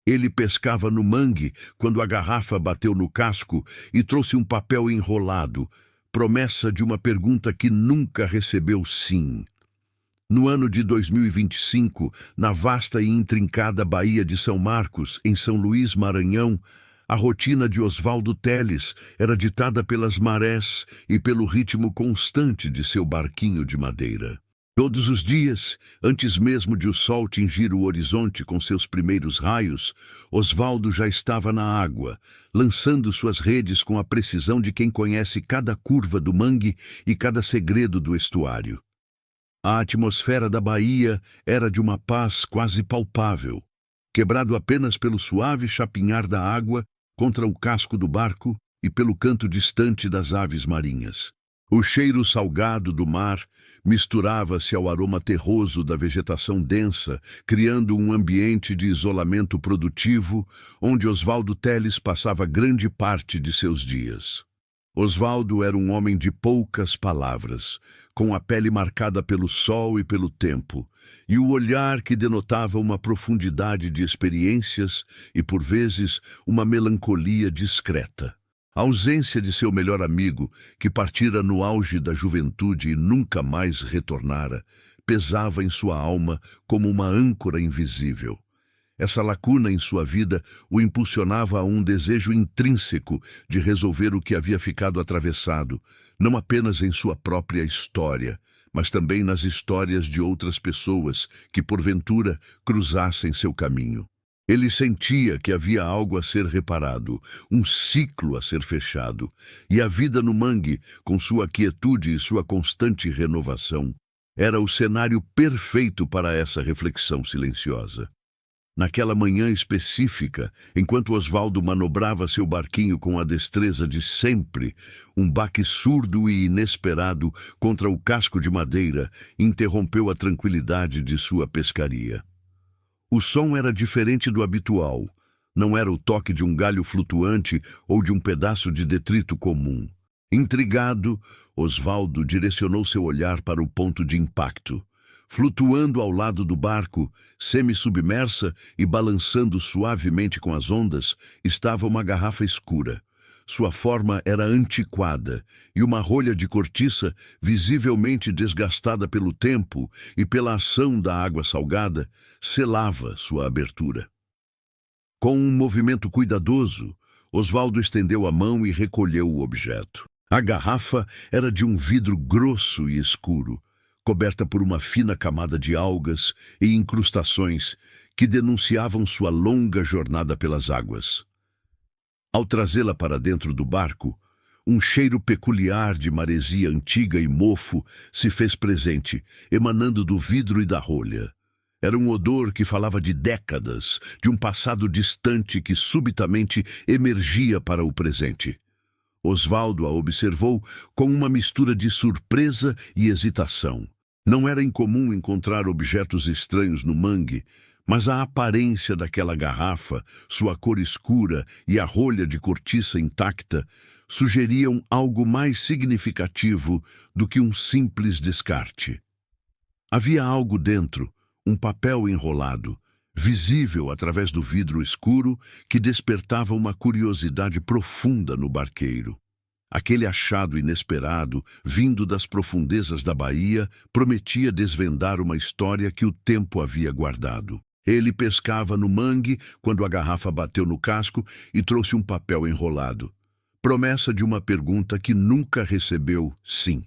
Ele pescava no mangue quando a garrafa bateu no casco e trouxe um papel enrolado, promessa de uma pergunta que nunca recebeu sim. No ano de 2025, na vasta e intrincada Baía de São Marcos, em São Luís, Maranhão, a rotina de Oswaldo Teles era ditada pelas marés e pelo ritmo constante de seu barquinho de madeira. Todos os dias, antes mesmo de o sol tingir o horizonte com seus primeiros raios, Oswaldo já estava na água, lançando suas redes com a precisão de quem conhece cada curva do mangue e cada segredo do estuário. A atmosfera da baía era de uma paz quase palpável, quebrado apenas pelo suave chapinhar da água contra o casco do barco e pelo canto distante das aves marinhas. O cheiro salgado do mar misturava-se ao aroma terroso da vegetação densa, criando um ambiente de isolamento produtivo, onde Oswaldo Teles passava grande parte de seus dias. Oswaldo era um homem de poucas palavras, com a pele marcada pelo sol e pelo tempo, e o olhar que denotava uma profundidade de experiências e, por vezes, uma melancolia discreta. A ausência de seu melhor amigo, que partira no auge da juventude e nunca mais retornara, pesava em sua alma como uma âncora invisível. Essa lacuna em sua vida o impulsionava a um desejo intrínseco de resolver o que havia ficado atravessado, não apenas em sua própria história, mas também nas histórias de outras pessoas que, porventura, cruzassem seu caminho. Ele sentia que havia algo a ser reparado, um ciclo a ser fechado, e a vida no mangue, com sua quietude e sua constante renovação, era o cenário perfeito para essa reflexão silenciosa. Naquela manhã específica, enquanto Oswaldo manobrava seu barquinho com a destreza de sempre, um baque surdo e inesperado contra o casco de madeira interrompeu a tranquilidade de sua pescaria. O som era diferente do habitual. Não era o toque de um galho flutuante ou de um pedaço de detrito comum. Intrigado, Oswaldo direcionou seu olhar para o ponto de impacto. Flutuando ao lado do barco, semi-submersa e balançando suavemente com as ondas, estava uma garrafa escura. Sua forma era antiquada e uma rolha de cortiça, visivelmente desgastada pelo tempo e pela ação da água salgada, selava sua abertura. Com um movimento cuidadoso, Oswaldo estendeu a mão e recolheu o objeto. A garrafa era de um vidro grosso e escuro, coberta por uma fina camada de algas e incrustações que denunciavam sua longa jornada pelas águas. Ao trazê-la para dentro do barco, um cheiro peculiar de maresia antiga e mofo se fez presente, emanando do vidro e da rolha. Era um odor que falava de décadas, de um passado distante que subitamente emergia para o presente. Oswaldo a observou com uma mistura de surpresa e hesitação. Não era incomum encontrar objetos estranhos no mangue, mas a aparência daquela garrafa, sua cor escura e a rolha de cortiça intacta sugeriam algo mais significativo do que um simples descarte. Havia algo dentro, um papel enrolado, visível através do vidro escuro, que despertava uma curiosidade profunda no barqueiro. Aquele achado inesperado, vindo das profundezas da baía, prometia desvendar uma história que o tempo havia guardado. Ele pescava no mangue quando a garrafa bateu no casco e trouxe um papel enrolado. Promessa de uma pergunta que nunca recebeu sim.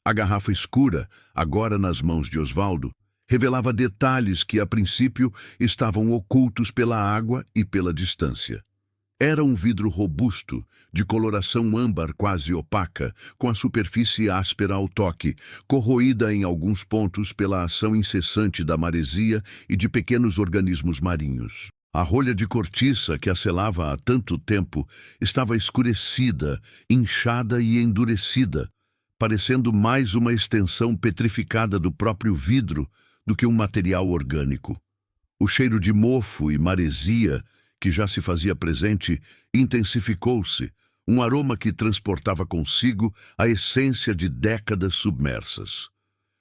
A garrafa escura, agora nas mãos de Oswaldo, revelava detalhes que, a princípio, estavam ocultos pela água e pela distância. Era um vidro robusto, de coloração âmbar quase opaca, com a superfície áspera ao toque, corroída em alguns pontos pela ação incessante da maresia e de pequenos organismos marinhos. A rolha de cortiça que a selava há tanto tempo estava escurecida, inchada e endurecida, parecendo mais uma extensão petrificada do próprio vidro do que um material orgânico. O cheiro de mofo e maresia que já se fazia presente, intensificou-se, um aroma que transportava consigo a essência de décadas submersas.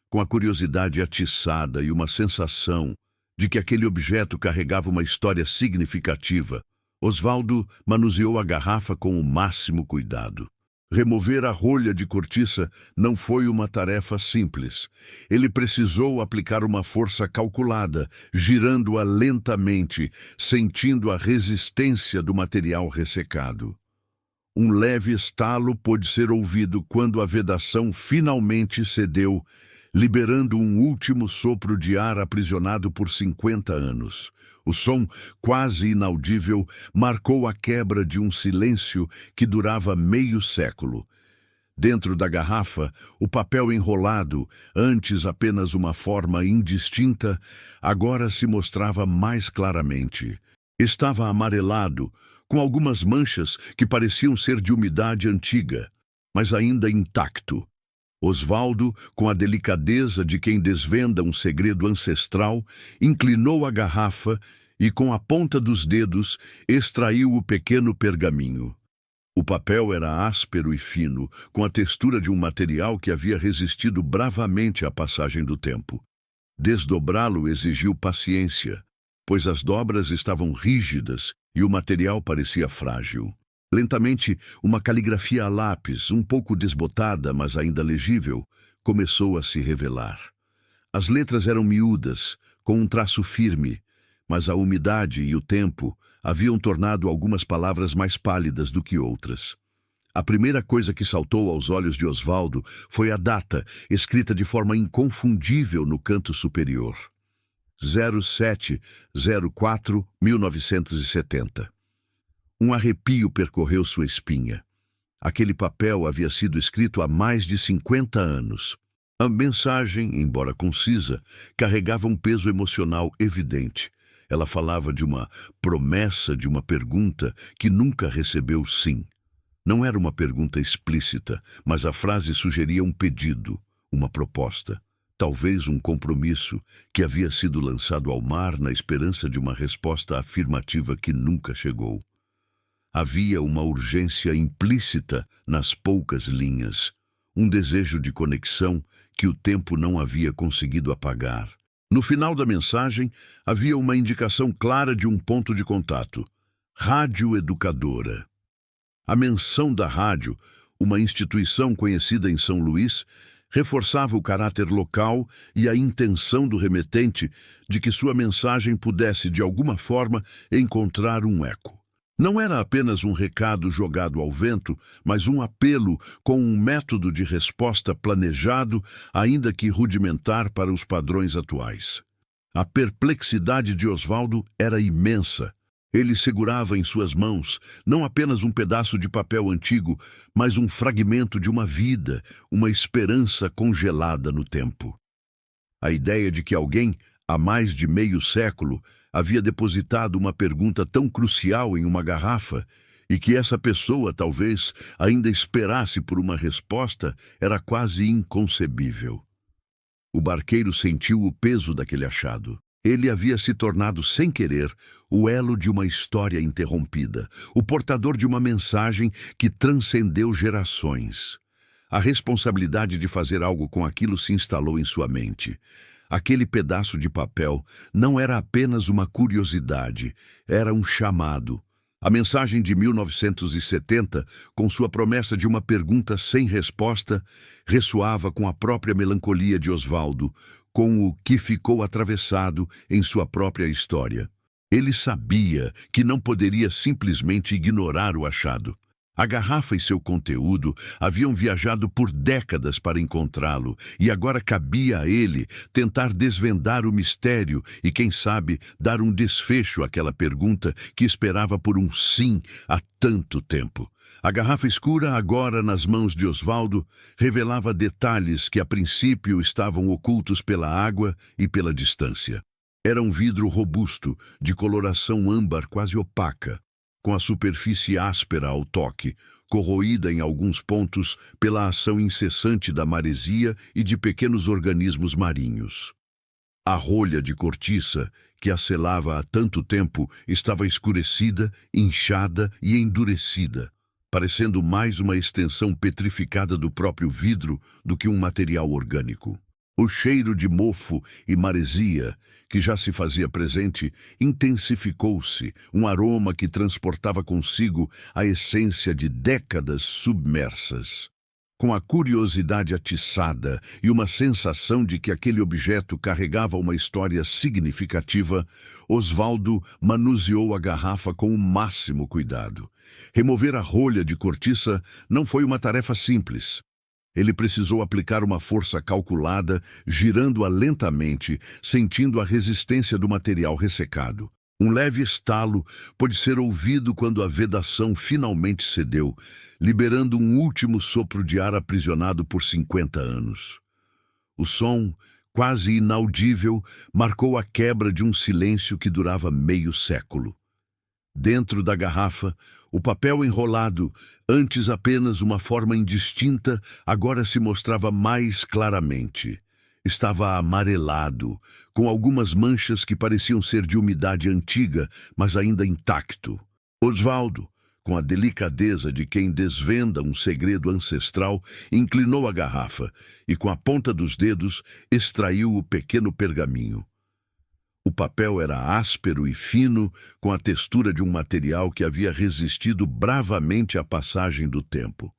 Com a curiosidade atiçada e uma sensação de que aquele objeto carregava uma história significativa. Osvaldo manuseou a garrafa com o máximo cuidado. Remover a rolha de cortiça não foi uma tarefa simples. Ele precisou aplicar uma força calculada, girando-a lentamente, sentindo a resistência do material ressecado. Um leve estalo pôde ser ouvido quando a vedação finalmente cedeu, liberando um último sopro de ar aprisionado por 50 anos. O som, quase inaudível, marcou a quebra de um silêncio que durava meio século. Dentro da garrafa, o papel enrolado, antes apenas uma forma indistinta, agora se mostrava mais claramente. Estava amarelado, com algumas manchas que pareciam ser de umidade antiga, mas ainda intacto. Osvaldo, com a delicadeza de quem desvenda um segredo ancestral, inclinou a garrafa e, com a ponta dos dedos, extraiu o pequeno pergaminho. O papel era áspero e fino, com a textura de um material que havia resistido bravamente à passagem do tempo. Desdobrá-lo exigiu paciência, pois as dobras estavam rígidas e o material parecia frágil. Lentamente, uma caligrafia a lápis, um pouco desbotada, mas ainda legível, começou a se revelar. As letras eram miúdas, com um traço firme, mas a umidade e o tempo haviam tornado algumas palavras mais pálidas do que outras. A primeira coisa que saltou aos olhos de Osvaldo foi a data, escrita de forma inconfundível no canto superior. 07-04-1970. Um arrepio percorreu sua espinha. Aquele papel havia sido escrito há mais de 50 anos. A mensagem, embora concisa, carregava um peso emocional evidente. Ela falava de uma promessa, de uma pergunta que nunca recebeu sim. Não era uma pergunta explícita, mas a frase sugeria um pedido, uma proposta. Talvez um compromisso que havia sido lançado ao mar na esperança de uma resposta afirmativa que nunca chegou. Havia uma urgência implícita nas poucas linhas, um desejo de conexão que o tempo não havia conseguido apagar. No final da mensagem, havia uma indicação clara de um ponto de contato: Rádio Educadora. A menção da rádio, uma instituição conhecida em São Luís, reforçava o caráter local e a intenção do remetente de que sua mensagem pudesse, de alguma forma, encontrar um eco. Não era apenas um recado jogado ao vento, mas um apelo com um método de resposta planejado, ainda que rudimentar para os padrões atuais. A perplexidade de Osvaldo era imensa. Ele segurava em suas mãos não apenas um pedaço de papel antigo, mas um fragmento de uma vida, uma esperança congelada no tempo. A ideia de que alguém, há mais de meio século, havia depositado uma pergunta tão crucial em uma garrafa e que essa pessoa, talvez, ainda esperasse por uma resposta, era quase inconcebível. O barqueiro sentiu o peso daquele achado. Ele havia se tornado, sem querer, o elo de uma história interrompida, o portador de uma mensagem que transcendeu gerações. A responsabilidade de fazer algo com aquilo se instalou em sua mente. Aquele pedaço de papel não era apenas uma curiosidade, era um chamado. A mensagem de 1970, com sua promessa de uma pergunta sem resposta, ressoava com a própria melancolia de Osvaldo, com o que ficou atravessado em sua própria história. Ele sabia que não poderia simplesmente ignorar o achado. A garrafa e seu conteúdo haviam viajado por décadas para encontrá-lo, e agora cabia a ele tentar desvendar o mistério e, quem sabe, dar um desfecho àquela pergunta que esperava por um sim há tanto tempo. A garrafa escura, agora nas mãos de Osvaldo, revelava detalhes que a princípio estavam ocultos pela água e pela distância. Era um vidro robusto, de coloração âmbar quase opaca, com a superfície áspera ao toque, corroída em alguns pontos pela ação incessante da maresia e de pequenos organismos marinhos. A rolha de cortiça, que a selava há tanto tempo, estava escurecida, inchada e endurecida, parecendo mais uma extensão petrificada do próprio vidro do que um material orgânico. O cheiro de mofo e maresia, que já se fazia presente, intensificou-se, um aroma que transportava consigo a essência de décadas submersas. Com a curiosidade atiçada e uma sensação de que aquele objeto carregava uma história significativa, Osvaldo manuseou a garrafa com o máximo cuidado. Remover a rolha de cortiça não foi uma tarefa simples. Ele precisou aplicar uma força calculada, girando-a lentamente, sentindo a resistência do material ressecado. Um leve estalo pôde ser ouvido quando a vedação finalmente cedeu, liberando um último sopro de ar aprisionado por 50 anos. O som, quase inaudível, marcou a quebra de um silêncio que durava meio século. Dentro da garrafa, o papel enrolado, antes apenas uma forma indistinta, agora se mostrava mais claramente. Estava amarelado, com algumas manchas que pareciam ser de umidade antiga, mas ainda intacto. Osvaldo, com a delicadeza de quem desvenda um segredo ancestral, inclinou a garrafa e, com a ponta dos dedos, extraiu o pequeno pergaminho. O papel era áspero e fino, com a textura de um material que havia resistido bravamente à passagem do tempo.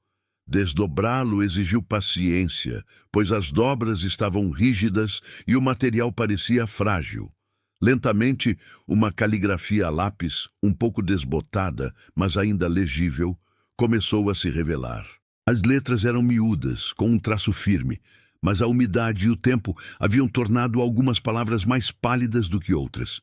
Desdobrá-lo exigiu paciência, pois as dobras estavam rígidas e o material parecia frágil. Lentamente, uma caligrafia a lápis, um pouco desbotada, mas ainda legível, começou a se revelar. As letras eram miúdas, com um traço firme, mas a umidade e o tempo haviam tornado algumas palavras mais pálidas do que outras.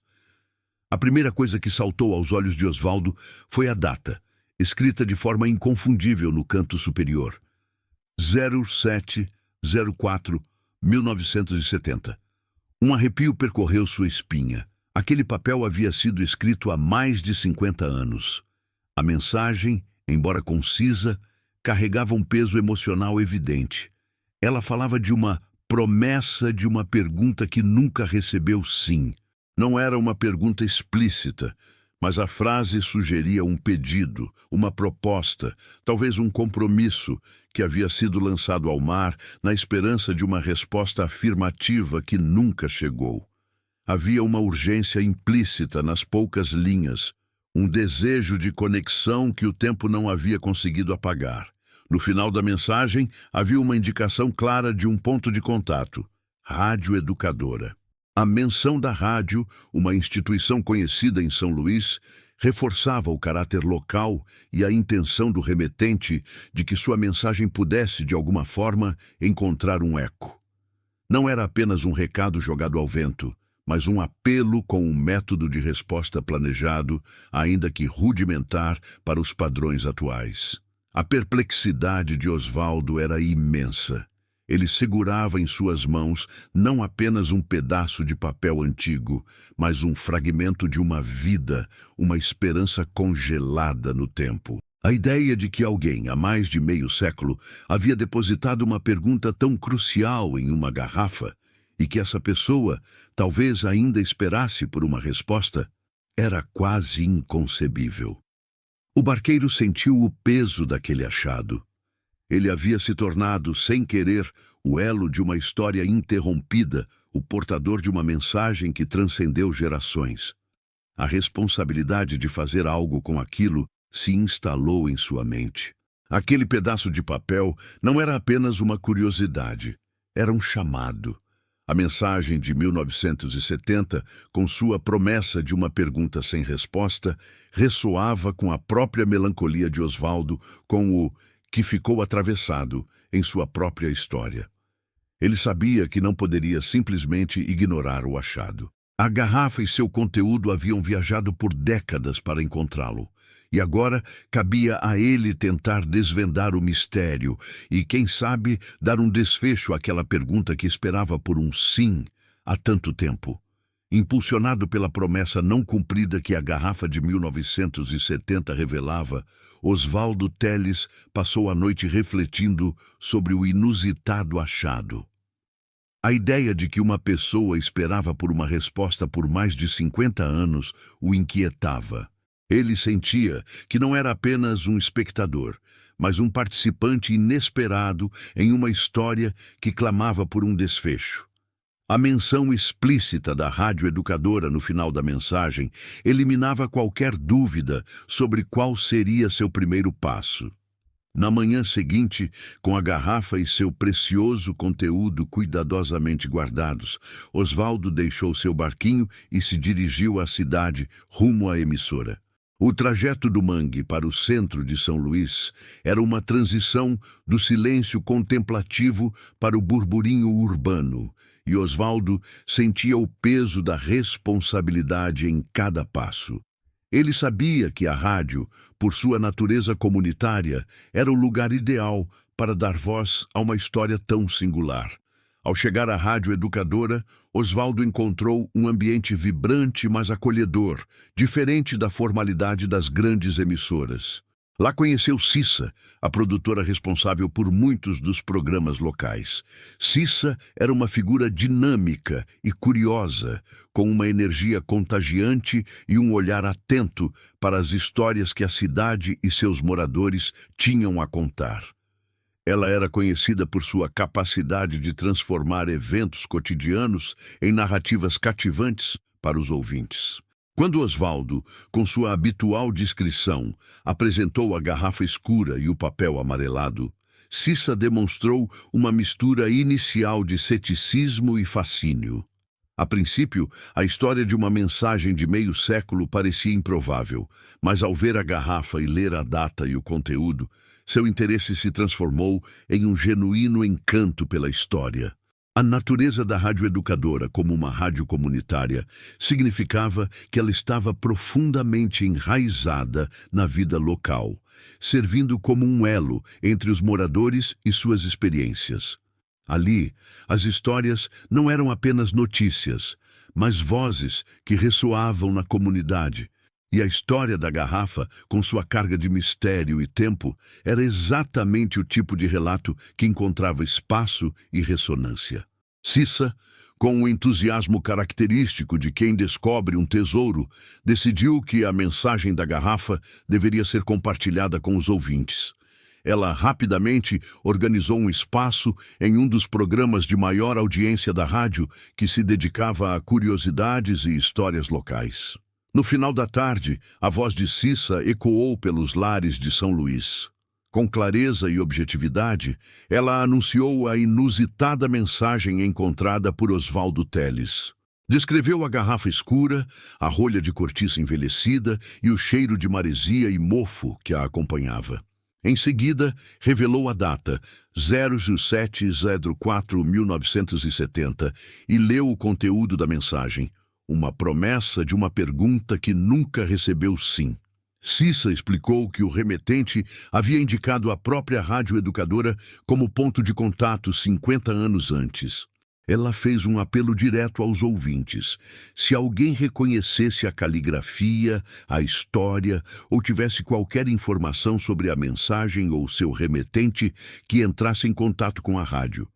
A primeira coisa que saltou aos olhos de Osvaldo foi a data, escrita de forma inconfundível no canto superior. 07/04/1970. Um arrepio percorreu sua espinha. Aquele papel havia sido escrito há mais de 50 anos. A mensagem, embora concisa, carregava um peso emocional evidente. Ela falava de uma promessa de uma pergunta que nunca recebeu sim. Não era uma pergunta explícita, mas a frase sugeria um pedido, uma proposta, talvez um compromisso que havia sido lançado ao mar na esperança de uma resposta afirmativa que nunca chegou. Havia uma urgência implícita nas poucas linhas, um desejo de conexão que o tempo não havia conseguido apagar. No final da mensagem, havia uma indicação clara de um ponto de contato: Rádio Educadora. A menção da rádio, uma instituição conhecida em São Luís, reforçava o caráter local e a intenção do remetente de que sua mensagem pudesse, de alguma forma, encontrar um eco. Não era apenas um recado jogado ao vento, mas um apelo com um método de resposta planejado, ainda que rudimentar para os padrões atuais. A perplexidade de Osvaldo era imensa. Ele segurava em suas mãos não apenas um pedaço de papel antigo, mas um fragmento de uma vida, uma esperança congelada no tempo. A ideia de que alguém, há mais de meio século, havia depositado uma pergunta tão crucial em uma garrafa e que essa pessoa talvez ainda esperasse por uma resposta, era quase inconcebível. O barqueiro sentiu o peso daquele achado. Ele havia se tornado, sem querer, o elo de uma história interrompida, o portador de uma mensagem que transcendeu gerações. A responsabilidade de fazer algo com aquilo se instalou em sua mente. Aquele pedaço de papel não era apenas uma curiosidade, era um chamado. A mensagem de 1970, com sua promessa de uma pergunta sem resposta, ressoava com a própria melancolia de Osvaldo, com o que ficou atravessado em sua própria história. Ele sabia que não poderia simplesmente ignorar o achado. A garrafa e seu conteúdo haviam viajado por décadas para encontrá-lo, e agora cabia a ele tentar desvendar o mistério e, quem sabe, dar um desfecho àquela pergunta que esperava por um sim há tanto tempo. Impulsionado pela promessa não cumprida que a garrafa de 1970 revelava, Osvaldo Teles passou a noite refletindo sobre o inusitado achado. A ideia de que uma pessoa esperava por uma resposta por mais de 50 anos o inquietava. Ele sentia que não era apenas um espectador, mas um participante inesperado em uma história que clamava por um desfecho. A menção explícita da radioeducadora no final da mensagem eliminava qualquer dúvida sobre qual seria seu primeiro passo. Na manhã seguinte, com a garrafa e seu precioso conteúdo cuidadosamente guardados, Osvaldo deixou seu barquinho e se dirigiu à cidade, rumo à emissora. O trajeto do mangue para o centro de São Luís era uma transição do silêncio contemplativo para o burburinho urbano, e Osvaldo sentia o peso da responsabilidade em cada passo. Ele sabia que a rádio, por sua natureza comunitária, era o lugar ideal para dar voz a uma história tão singular. Ao chegar à rádio educadora, Osvaldo encontrou um ambiente vibrante, mas acolhedor, diferente da formalidade das grandes emissoras. Lá conheceu Cissa, a produtora responsável por muitos dos programas locais. Cissa era uma figura dinâmica e curiosa, com uma energia contagiante e um olhar atento para as histórias que a cidade e seus moradores tinham a contar. Ela era conhecida por sua capacidade de transformar eventos cotidianos em narrativas cativantes para os ouvintes. Quando Osvaldo, com sua habitual discrição, apresentou a garrafa escura e o papel amarelado, Cissa demonstrou uma mistura inicial de ceticismo e fascínio. A princípio, a história de uma mensagem de meio século parecia improvável, mas ao ver a garrafa e ler a data e o conteúdo, seu interesse se transformou em um genuíno encanto pela história. A natureza da radioeducadora como uma rádio comunitária significava que ela estava profundamente enraizada na vida local, servindo como um elo entre os moradores e suas experiências. Ali, as histórias não eram apenas notícias, mas vozes que ressoavam na comunidade. E a história da garrafa, com sua carga de mistério e tempo, era exatamente o tipo de relato que encontrava espaço e ressonância. Cissa, com o entusiasmo característico de quem descobre um tesouro, decidiu que a mensagem da garrafa deveria ser compartilhada com os ouvintes. Ela rapidamente organizou um espaço em um dos programas de maior audiência da rádio que se dedicava a curiosidades e histórias locais. No final da tarde, a voz de Cissa ecoou pelos lares de São Luís. Com clareza e objetividade, ela anunciou a inusitada mensagem encontrada por Osvaldo Teles. Descreveu a garrafa escura, a rolha de cortiça envelhecida e o cheiro de maresia e mofo que a acompanhava. Em seguida, revelou a data, 07/04/1970, e leu o conteúdo da mensagem. Uma promessa de uma pergunta que nunca recebeu sim. Cissa explicou que o remetente havia indicado a própria radioeducadora como ponto de contato 50 anos antes. Ela fez um apelo direto aos ouvintes. Se alguém reconhecesse a caligrafia, a história ou tivesse qualquer informação sobre a mensagem ou seu remetente, que entrasse em contato com a rádio.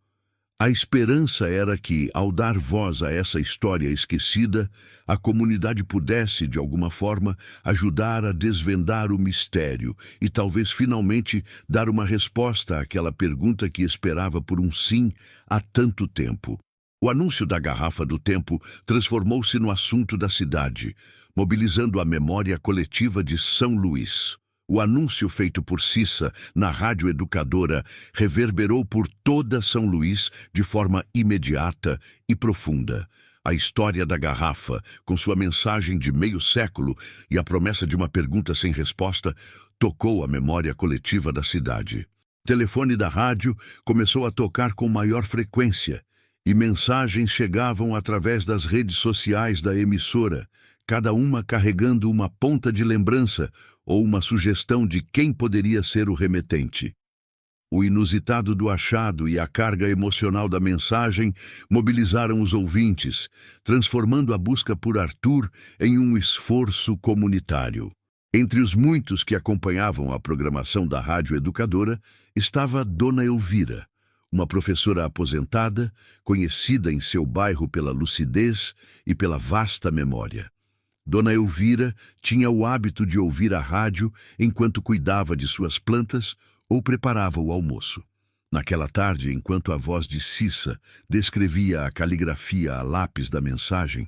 A esperança era que, ao dar voz a essa história esquecida, a comunidade pudesse, de alguma forma, ajudar a desvendar o mistério e talvez finalmente dar uma resposta àquela pergunta que esperava por um sim há tanto tempo. O anúncio da garrafa do tempo transformou-se no assunto da cidade, mobilizando a memória coletiva de São Luís. O anúncio feito por Cissa na rádio educadora reverberou por toda São Luís de forma imediata e profunda. A história da garrafa, com sua mensagem de meio século e a promessa de uma pergunta sem resposta, tocou a memória coletiva da cidade. O telefone da rádio começou a tocar com maior frequência e mensagens chegavam através das redes sociais da emissora, cada uma carregando uma ponta de lembrança ou uma sugestão de quem poderia ser o remetente. O inusitado do achado e a carga emocional da mensagem mobilizaram os ouvintes, transformando a busca por Arthur em um esforço comunitário. Entre os muitos que acompanhavam a programação da rádio educadora estava Dona Elvira, uma professora aposentada, conhecida em seu bairro pela lucidez e pela vasta memória. Dona Elvira tinha o hábito de ouvir a rádio enquanto cuidava de suas plantas ou preparava o almoço. Naquela tarde, enquanto a voz de Cissa descrevia a caligrafia a lápis da mensagem,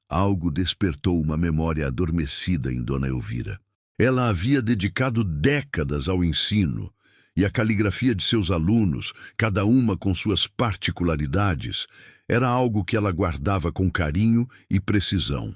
algo despertou uma memória adormecida em Dona Elvira. Ela havia dedicado décadas ao ensino, e a caligrafia de seus alunos, cada uma com suas particularidades, era algo que ela guardava com carinho e precisão.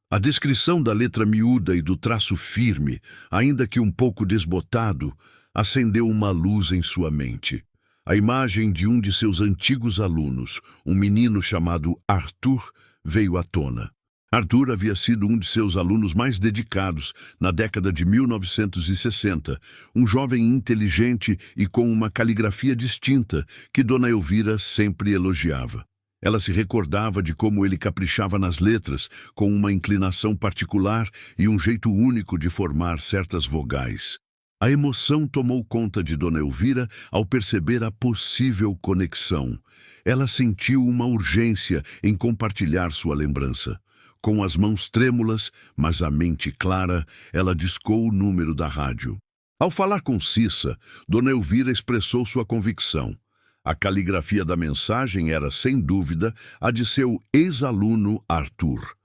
A descrição da letra miúda e do traço firme, ainda que um pouco desbotado, acendeu uma luz em sua mente. A imagem de um de seus antigos alunos, um menino chamado Arthur, veio à tona. Arthur havia sido um de seus alunos mais dedicados na década de 1960, um jovem inteligente e com uma caligrafia distinta que Dona Elvira sempre elogiava. Ela se recordava de como ele caprichava nas letras, com uma inclinação particular e um jeito único de formar certas vogais. A emoção tomou conta de Dona Elvira ao perceber a possível conexão. Ela sentiu uma urgência em compartilhar sua lembrança. Com as mãos trêmulas, mas a mente clara, ela discou o número da rádio. Ao falar com Cissa, Dona Elvira expressou sua convicção. A caligrafia da mensagem era, sem dúvida, a de seu ex-aluno Arthur.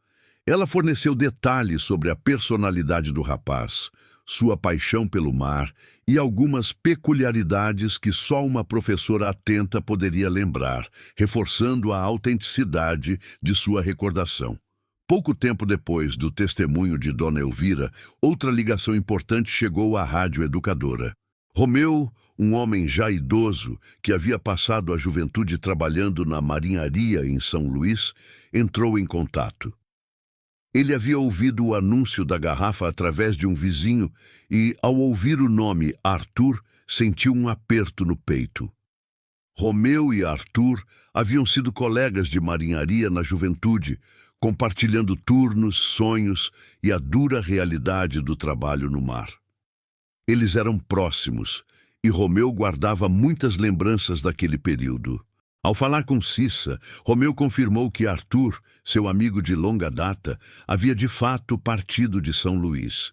Ela forneceu detalhes sobre a personalidade do rapaz, sua paixão pelo mar e algumas peculiaridades que só uma professora atenta poderia lembrar, reforçando a autenticidade de sua recordação. Pouco tempo depois do testemunho de Dona Elvira, outra ligação importante chegou à rádio educadora. Romeu, um homem já idoso, que havia passado a juventude trabalhando na marinharia em São Luís, entrou em contato. Ele havia ouvido o anúncio da garrafa através de um vizinho e, ao ouvir o nome Arthur, sentiu um aperto no peito. Romeu e Arthur haviam sido colegas de marinharia na juventude, compartilhando turnos, sonhos e a dura realidade do trabalho no mar. Eles eram próximos, e Romeu guardava muitas lembranças daquele período. Ao falar com Cissa, Romeu confirmou que Arthur, seu amigo de longa data, havia de fato partido de São Luís.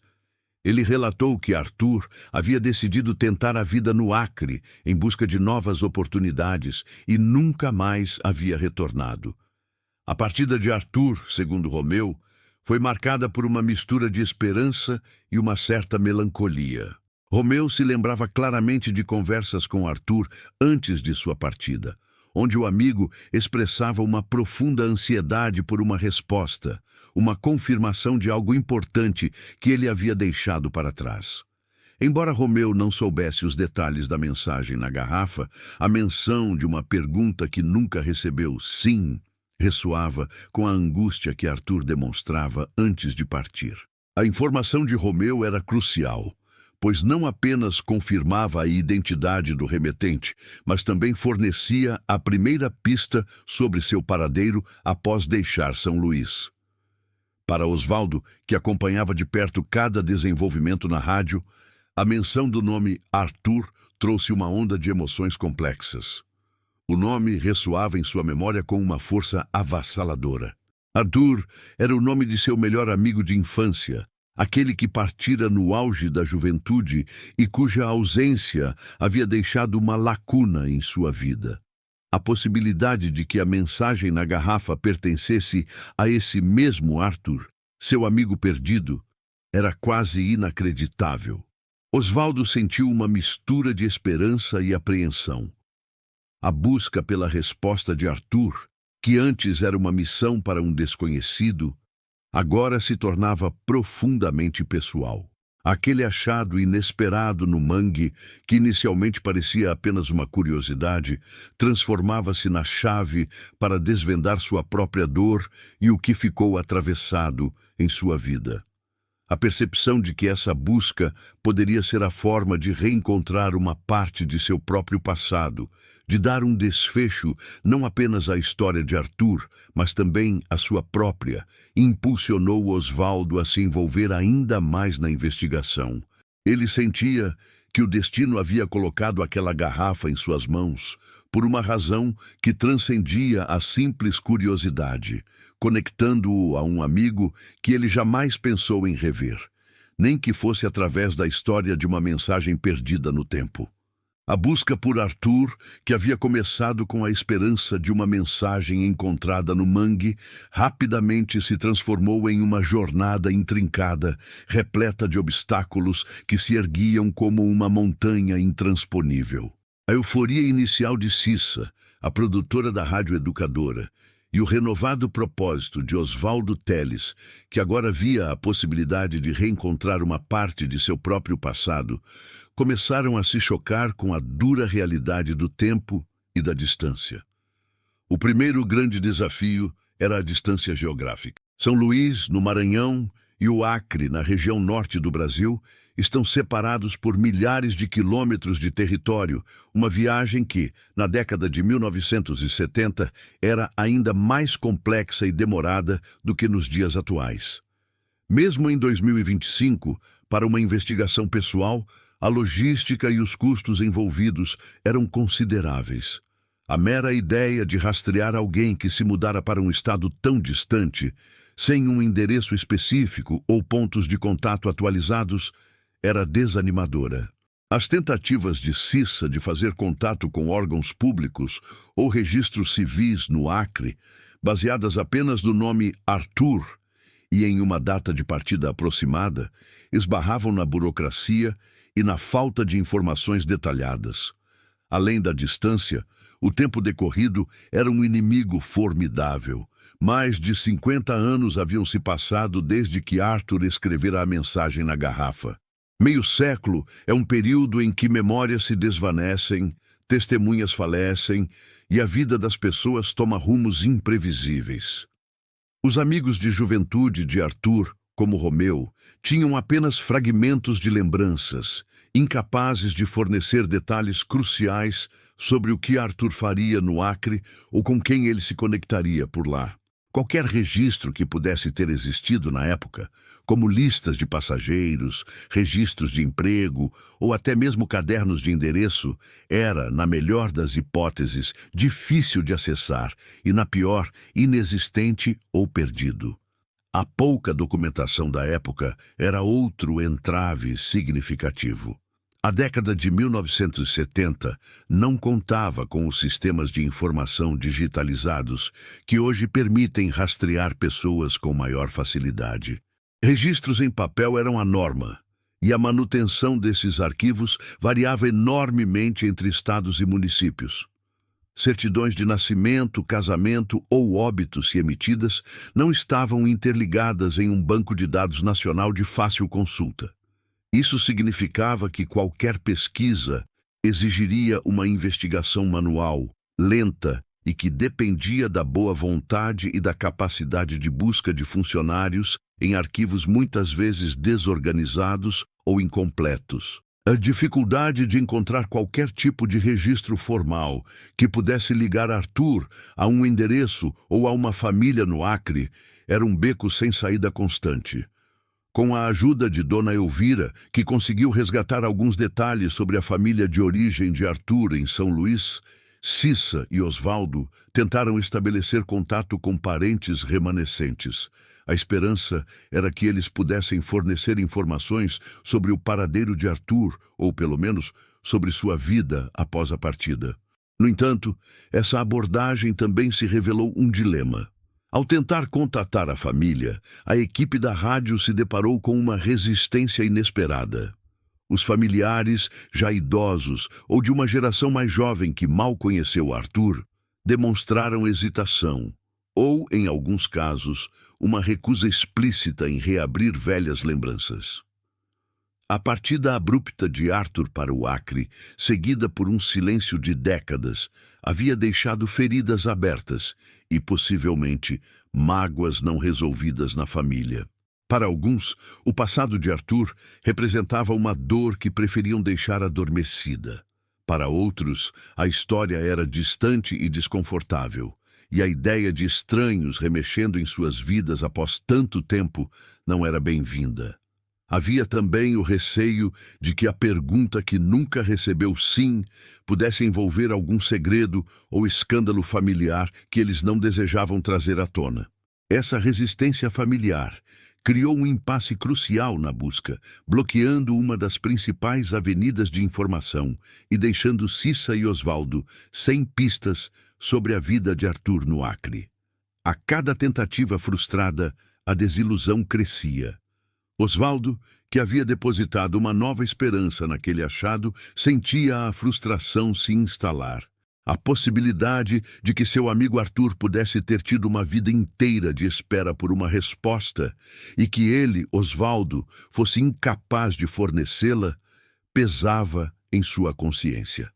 Ele relatou que Arthur havia decidido tentar a vida no Acre, em busca de novas oportunidades, e nunca mais havia retornado. A partida de Arthur, segundo Romeu, foi marcada por uma mistura de esperança e uma certa melancolia. Romeu se lembrava claramente de conversas com Arthur antes de sua partida, onde o amigo expressava uma profunda ansiedade por uma resposta, uma confirmação de algo importante que ele havia deixado para trás. Embora Romeu não soubesse os detalhes da mensagem na garrafa, a menção de uma pergunta que nunca recebeu sim ressoava com a angústia que Arthur demonstrava antes de partir. A informação de Romeu era crucial, pois não apenas confirmava a identidade do remetente, mas também fornecia a primeira pista sobre seu paradeiro após deixar São Luís. Para Osvaldo, que acompanhava de perto cada desenvolvimento na rádio, a menção do nome Arthur trouxe uma onda de emoções complexas. O nome ressoava em sua memória com uma força avassaladora. Arthur era o nome de seu melhor amigo de infância, aquele que partira no auge da juventude e cuja ausência havia deixado uma lacuna em sua vida. A possibilidade de que a mensagem na garrafa pertencesse a esse mesmo Arthur, seu amigo perdido, era quase inacreditável. Osvaldo sentiu uma mistura de esperança e apreensão. A busca pela resposta de Arthur, que antes era uma missão para um desconhecido, agora se tornava profundamente pessoal. Aquele achado inesperado no mangue, que inicialmente parecia apenas uma curiosidade, transformava-se na chave para desvendar sua própria dor e o que ficou atravessado em sua vida. A percepção de que essa busca poderia ser a forma de reencontrar uma parte de seu próprio passado, de dar um desfecho não apenas à história de Arthur, mas também à sua própria, impulsionou Osvaldo a se envolver ainda mais na investigação. Ele sentia que o destino havia colocado aquela garrafa em suas mãos por uma razão que transcendia a simples curiosidade, conectando-o a um amigo que ele jamais pensou em rever. nem que fosse através da história de uma mensagem perdida no tempo. A busca por Arthur, que havia começado com a esperança de uma mensagem encontrada no mangue, rapidamente se transformou em uma jornada intrincada, repleta de obstáculos que se erguiam como uma montanha intransponível. A euforia inicial de Cissa, a produtora da Rádio Educadora, e o renovado propósito de Oswaldo Telles, que agora via a possibilidade de reencontrar uma parte de seu próprio passado, começaram a se chocar com a dura realidade do tempo e da distância. O primeiro grande desafio era a distância geográfica. São Luís, no Maranhão, e o Acre, na região norte do Brasil, estão separados por milhares de quilômetros de território, uma viagem que, na década de 1970, era ainda mais complexa e demorada do que nos dias atuais. Mesmo em 2025, para uma investigação pessoal, a logística e os custos envolvidos eram consideráveis. A mera ideia de rastrear alguém que se mudara para um estado tão distante, sem um endereço específico ou pontos de contato atualizados, era desanimadora. As tentativas de Cissa de fazer contato com órgãos públicos ou registros civis no Acre, baseadas apenas no nome Arthur e em uma data de partida aproximada, esbarravam na burocracia e na falta de informações detalhadas. Além da distância, o tempo decorrido era um inimigo formidável. Mais de 50 anos haviam se passado desde que Arthur escrevera a mensagem na garrafa. Meio século é um período em que memórias se desvanecem, testemunhas falecem e a vida das pessoas toma rumos imprevisíveis. Os amigos de juventude de Arthur, como Romeu, tinham apenas fragmentos de lembranças, incapazes de fornecer detalhes cruciais sobre o que Arthur faria no Acre ou com quem ele se conectaria por lá. Qualquer registro que pudesse ter existido na época, como listas de passageiros, registros de emprego ou até mesmo cadernos de endereço, era, na melhor das hipóteses, difícil de acessar e, na pior, inexistente ou perdido. A pouca documentação da época era outro entrave significativo. A década de 1970 não contava com os sistemas de informação digitalizados que hoje permitem rastrear pessoas com maior facilidade. Registros em papel eram a norma, e a manutenção desses arquivos variava enormemente entre estados e municípios. Certidões de nascimento, casamento ou óbito, se emitidas, não estavam interligadas em um banco de dados nacional de fácil consulta. Isso significava que qualquer pesquisa exigiria uma investigação manual, lenta e que dependia da boa vontade e da capacidade de busca de funcionários em arquivos muitas vezes desorganizados ou incompletos. A dificuldade de encontrar qualquer tipo de registro formal que pudesse ligar Arthur a um endereço ou a uma família no Acre era um beco sem saída constante. Com a ajuda de Dona Elvira, que conseguiu resgatar alguns detalhes sobre a família de origem de Arthur em São Luís, Cissa e Oswaldo tentaram estabelecer contato com parentes remanescentes. A esperança era que eles pudessem fornecer informações sobre o paradeiro de Arthur, ou pelo menos sobre sua vida após a partida. No entanto, essa abordagem também se revelou um dilema. Ao tentar contatar a família, a equipe da rádio se deparou com uma resistência inesperada. Os familiares, já idosos ou de uma geração mais jovem que mal conheceu Arthur, demonstraram hesitação ou, em alguns casos, uma recusa explícita em reabrir velhas lembranças. A partida abrupta de Arthur para o Acre, seguida por um silêncio de décadas, havia deixado feridas abertas e, possivelmente, mágoas não resolvidas na família. Para alguns, o passado de Arthur representava uma dor que preferiam deixar adormecida. Para outros, a história era distante e desconfortável, e a ideia de estranhos remexendo em suas vidas após tanto tempo não era bem-vinda. Havia também o receio de que a pergunta que nunca recebeu sim pudesse envolver algum segredo ou escândalo familiar que eles não desejavam trazer à tona. Essa resistência familiar, criou um impasse crucial na busca, bloqueando uma das principais avenidas de informação e deixando Cissa e Osvaldo sem pistas sobre a vida de Arthur no Acre. A cada tentativa frustrada, a desilusão crescia. Osvaldo, que havia depositado uma nova esperança naquele achado, sentia a frustração se instalar. A possibilidade de que seu amigo Arthur pudesse ter tido uma vida inteira de espera por uma resposta e que ele, Osvaldo, fosse incapaz de fornecê-la, pesava em sua consciência.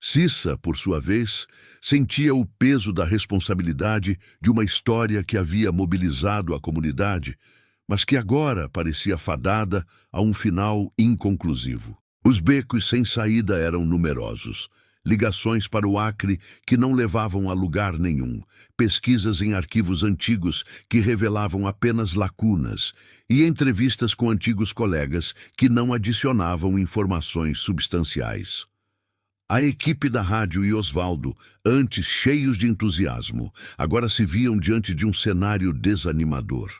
Cissa, por sua vez, sentia o peso da responsabilidade de uma história que havia mobilizado a comunidade, mas que agora parecia fadada a um final inconclusivo. Os becos sem saída eram numerosos. Ligações para o Acre que não levavam a lugar nenhum, pesquisas em arquivos antigos que revelavam apenas lacunas e entrevistas com antigos colegas que não adicionavam informações substanciais. A equipe da rádio e Osvaldo, antes cheios de entusiasmo, agora se viam diante de um cenário desanimador.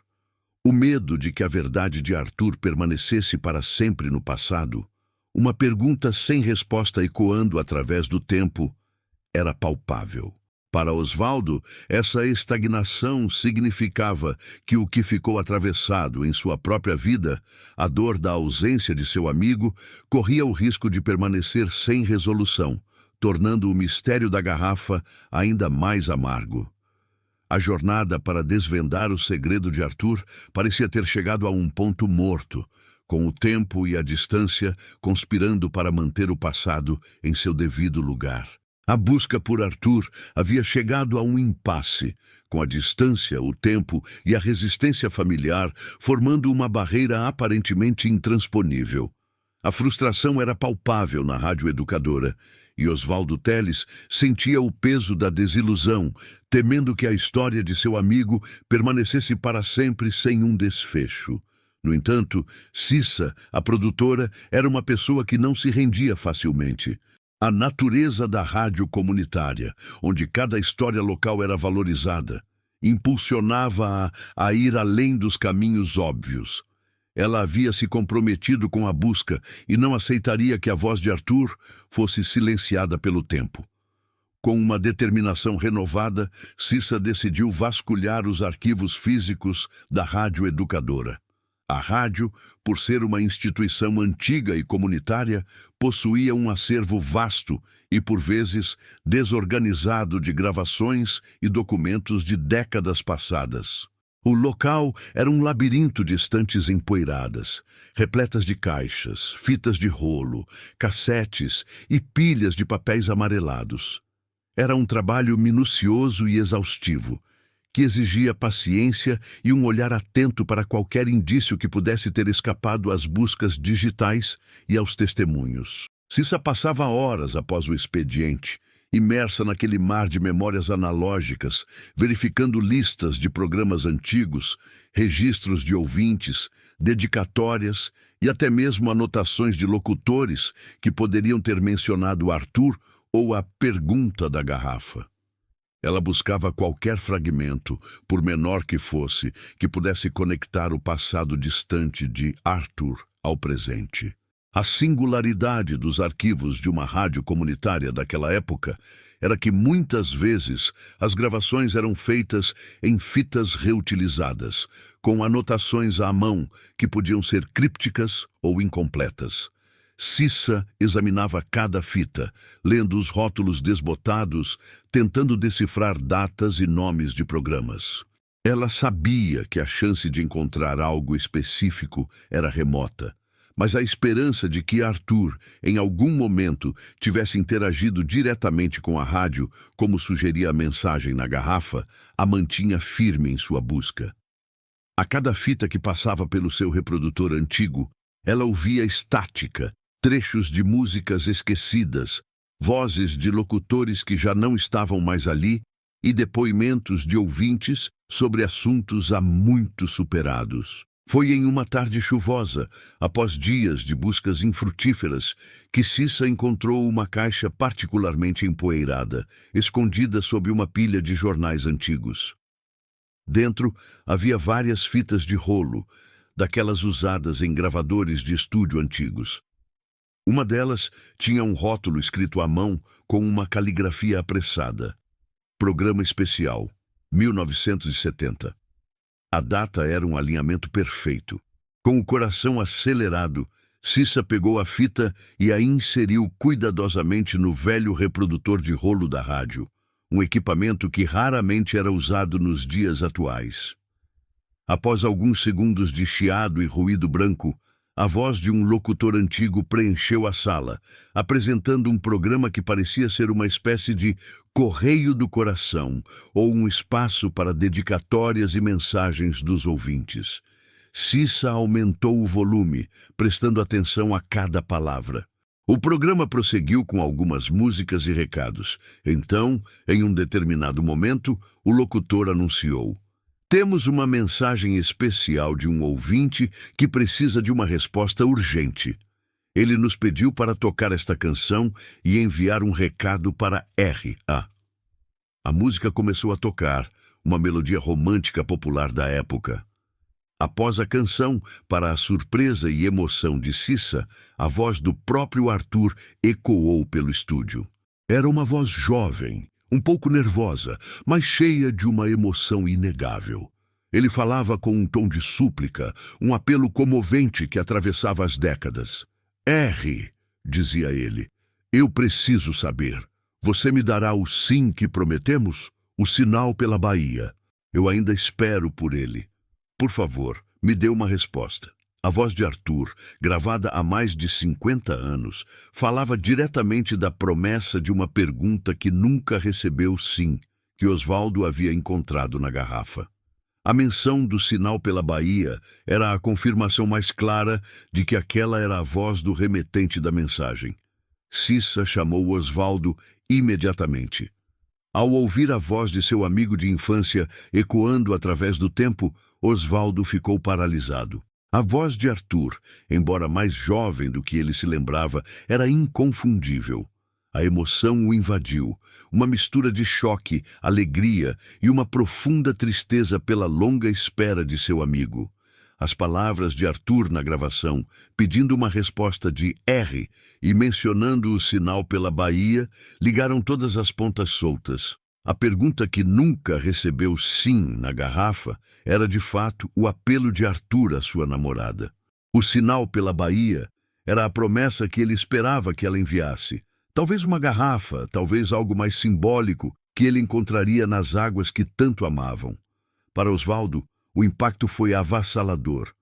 O medo de que a verdade de Arthur permanecesse para sempre no passado, uma pergunta sem resposta ecoando através do tempo, era palpável. Para Osvaldo, essa estagnação significava que o que ficou atravessado em sua própria vida, a dor da ausência de seu amigo, corria o risco de permanecer sem resolução, tornando o mistério da garrafa ainda mais amargo. A jornada para desvendar o segredo de Arthur parecia ter chegado a um ponto morto, com o tempo e a distância conspirando para manter o passado em seu devido lugar. A busca por Arthur havia chegado a um impasse, com a distância, o tempo e a resistência familiar formando uma barreira aparentemente intransponível. A frustração era palpável na rádio educadora, e Osvaldo Teles sentia o peso da desilusão, temendo que a história de seu amigo permanecesse para sempre sem um desfecho. No entanto, Cissa, a produtora, era uma pessoa que não se rendia facilmente. A natureza da rádio comunitária, onde cada história local era valorizada, impulsionava-a a ir além dos caminhos óbvios. Ela havia se comprometido com a busca e não aceitaria que a voz de Arthur fosse silenciada pelo tempo. Com uma determinação renovada, Cissa decidiu vasculhar os arquivos físicos da rádio educadora. A rádio, por ser uma instituição antiga e comunitária, possuía um acervo vasto e, por vezes, desorganizado de gravações e documentos de décadas passadas. O local era um labirinto de estantes empoeiradas, repletas de caixas, fitas de rolo, cassetes e pilhas de papéis amarelados. Era um trabalho minucioso e exaustivo, que exigia paciência e um olhar atento para qualquer indício que pudesse ter escapado às buscas digitais e aos testemunhos. Cissa passava horas após o expediente, imersa naquele mar de memórias analógicas, verificando listas de programas antigos, registros de ouvintes, dedicatórias e até mesmo anotações de locutores que poderiam ter mencionado Arthur ou a pergunta da garrafa. Ela buscava qualquer fragmento, por menor que fosse, que pudesse conectar o passado distante de Arthur ao presente. A singularidade dos arquivos de uma rádio comunitária daquela época era que muitas vezes as gravações eram feitas em fitas reutilizadas, com anotações à mão que podiam ser crípticas ou incompletas. Cissa examinava cada fita, lendo os rótulos desbotados, tentando decifrar datas e nomes de programas. Ela sabia que a chance de encontrar algo específico era remota, mas a esperança de que Arthur, em algum momento, tivesse interagido diretamente com a rádio, como sugeria a mensagem na garrafa, a mantinha firme em sua busca. A cada fita que passava pelo seu reprodutor antigo, ela ouvia estática, trechos de músicas esquecidas, vozes de locutores que já não estavam mais ali e depoimentos de ouvintes sobre assuntos há muito superados. Foi em uma tarde chuvosa, após dias de buscas infrutíferas, que Cissa encontrou uma caixa particularmente empoeirada, escondida sob uma pilha de jornais antigos. Dentro havia várias fitas de rolo, daquelas usadas em gravadores de estúdio antigos. Uma delas tinha um rótulo escrito à mão com uma caligrafia apressada. Programa especial, 1970. A data era um alinhamento perfeito. Com o coração acelerado, Cissa pegou a fita e a inseriu cuidadosamente no velho reprodutor de rolo da rádio, um equipamento que raramente era usado nos dias atuais. Após alguns segundos de chiado e ruído branco, a voz de um locutor antigo preencheu a sala, apresentando um programa que parecia ser uma espécie de correio do coração ou um espaço para dedicatórias e mensagens dos ouvintes. Cissa aumentou o volume, prestando atenção a cada palavra. O programa prosseguiu com algumas músicas e recados. Então, em um determinado momento, o locutor anunciou: "Temos uma mensagem especial de um ouvinte que precisa de uma resposta urgente. Ele nos pediu para tocar esta canção e enviar um recado para R.A." A música começou a tocar, uma melodia romântica popular da época. Após a canção, para a surpresa e emoção de Cissa, a voz do próprio Arthur ecoou pelo estúdio. Era uma voz jovem, um pouco nervosa, mas cheia de uma emoção inegável. Ele falava com um tom de súplica, um apelo comovente que atravessava as décadas. "R", dizia ele, "eu preciso saber. Você me dará o sim que prometemos? O sinal pela Bahia. Eu ainda espero por ele. Por favor, me dê uma resposta." A voz de Arthur, gravada há mais de 50 anos, falava diretamente da promessa de uma pergunta que nunca recebeu sim, que Osvaldo havia encontrado na garrafa. A menção do sinal pela Bahia era a confirmação mais clara de que aquela era a voz do remetente da mensagem. Cissa chamou Osvaldo imediatamente. Ao ouvir a voz de seu amigo de infância ecoando através do tempo, Osvaldo ficou paralisado. A voz de Arthur, embora mais jovem do que ele se lembrava, era inconfundível. A emoção o invadiu, uma mistura de choque, alegria e uma profunda tristeza pela longa espera de seu amigo. As palavras de Arthur na gravação, pedindo uma resposta de R e mencionando o sinal pela Bahia, ligaram todas as pontas soltas. A pergunta que nunca recebeu sim na garrafa era de fato o apelo de Arthur à sua namorada. O sinal pela Bahia era a promessa que ele esperava que ela enviasse. Talvez uma garrafa, talvez algo mais simbólico que ele encontraria nas águas que tanto amavam. Para Osvaldo, o impacto foi avassalador.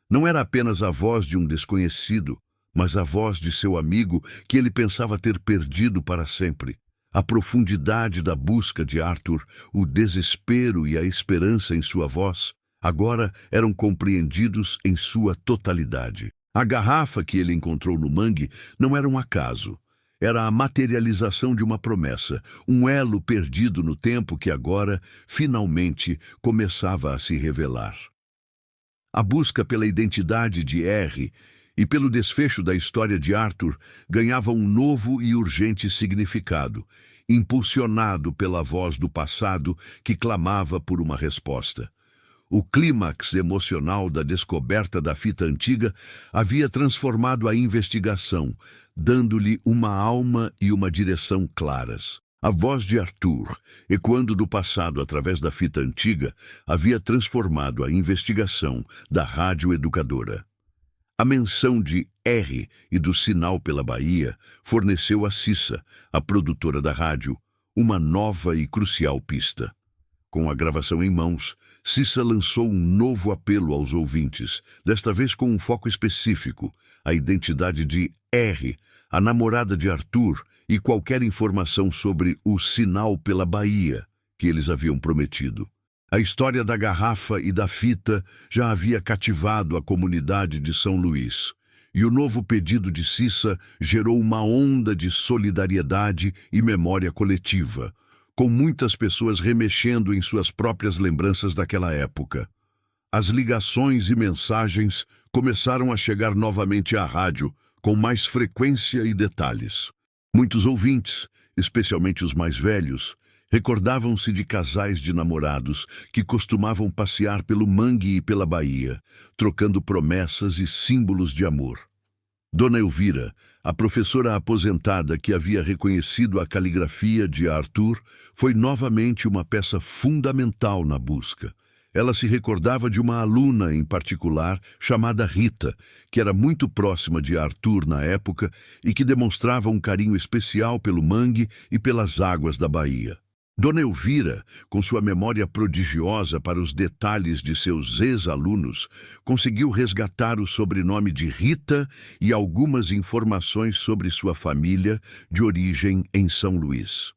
Não era apenas a voz de um desconhecido, mas a voz de seu amigo que ele pensava ter perdido para sempre. A profundidade da busca de Arthur, o desespero e a esperança em sua voz, agora eram compreendidos em sua totalidade. A garrafa que ele encontrou no mangue não era um acaso. Era a materialização de uma promessa, um elo perdido no tempo que agora, finalmente, começava a se revelar. A busca pela identidade de R e pelo desfecho da história de Arthur ganhava um novo e urgente significado, impulsionado pela voz do passado que clamava por uma resposta. O clímax emocional da descoberta da fita antiga havia transformado a investigação, dando-lhe uma alma e uma direção claras. A voz de Arthur, ecoando do passado através da fita antiga, havia transformado a investigação da rádio educadora. A menção de R e do sinal pela Bahia forneceu a Cissa, a produtora da rádio, uma nova e crucial pista. Com a gravação em mãos, Cissa lançou um novo apelo aos ouvintes, desta vez com um foco específico, a identidade de R, a namorada de Arthur, e qualquer informação sobre o sinal pela Bahia que eles haviam prometido. A história da garrafa e da fita já havia cativado a comunidade de São Luís, e o novo pedido de Cissa gerou uma onda de solidariedade e memória coletiva, com muitas pessoas remexendo em suas próprias lembranças daquela época. As ligações e mensagens começaram a chegar novamente à rádio, com mais frequência e detalhes. Muitos ouvintes, especialmente os mais velhos, Recordavam-se de casais de namorados que costumavam passear pelo mangue e pela baía, trocando promessas e símbolos de amor. Dona Elvira, a professora aposentada que havia reconhecido a caligrafia de Arthur, foi novamente uma peça fundamental na busca. Ela se recordava de uma aluna em particular, chamada Rita, que era muito próxima de Arthur na época e que demonstrava um carinho especial pelo mangue e pelas águas da baía. Dona Elvira, com sua memória prodigiosa para os detalhes de seus ex-alunos, conseguiu resgatar o sobrenome de Rita e algumas informações sobre sua família de origem em São Luís.